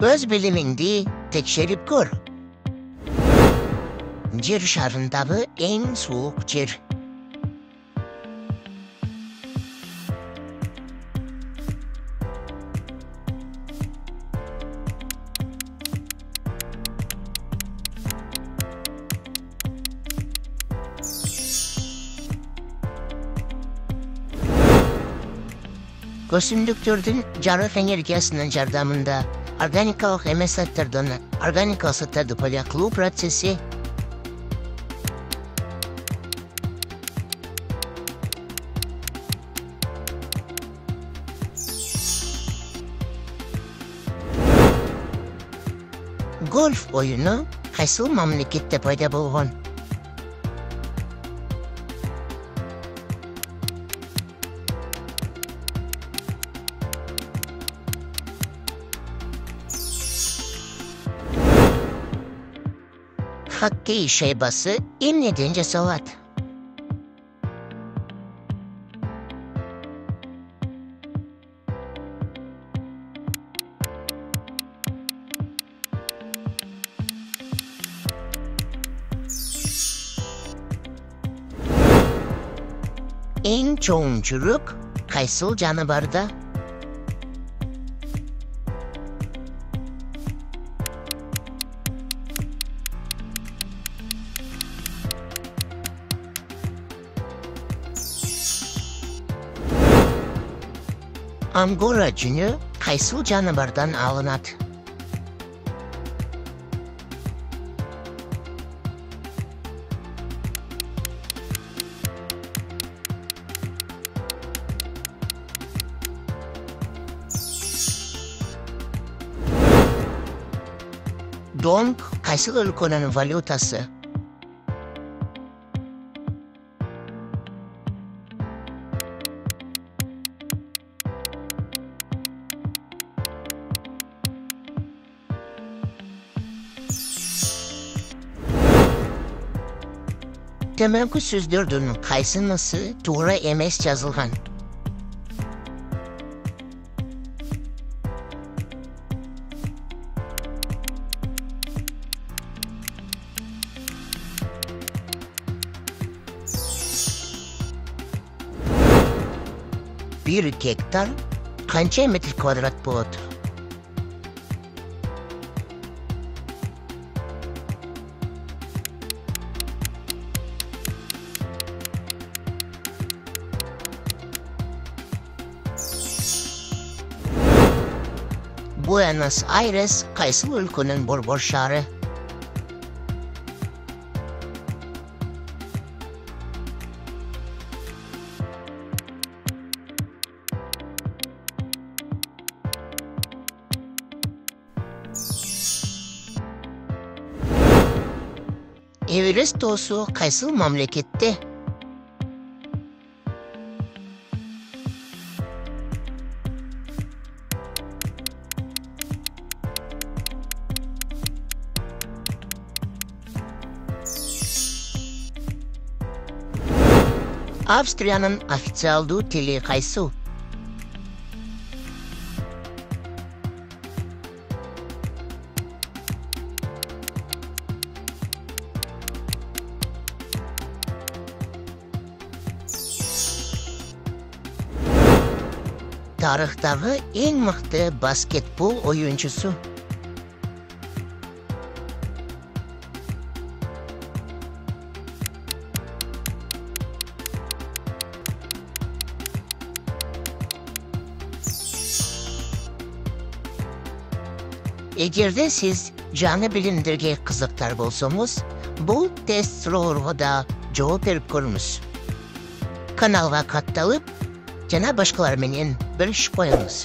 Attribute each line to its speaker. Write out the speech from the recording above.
Speaker 1: Öz bilimindi tekşerip gör. Yer şarındağı en soğuk yer. Көсүмдүктөрдүн жарык энергиясынын жардамында органикалык эмес заттардан органикалык заттарды пайда кылуу процесси гольф оюну кайсыл мамлекетте пайда болгон? Хоккей шайбасы эмнеден жасалат? Эң чоң жүрөк кайсыл жаныбарда? Ангора жүнү кайсыл жаныбардан алынат? Донг кайсыл өлкөнүн валютасы? Төмөнкү сөздөрдүн кайсынысы туура эмес жазылган? Bir гектар канча метр квадрат болот? Буэнос Айрес кайсыл өлкөнүн борбор шаары? Эверест тоосу кайсыл мамлекетте? Австриянын официалдуу тили кайсыл? Тарыхтагы эң мыкты баскетбол оюнчусу? Эгерде сиз жаңы билимдерге кызыктар болсоңуз, бул тест суроолорго да жооп берип көрүңүз. Каналга катталып, жана башкалар менен бөлүшүп коюңуз.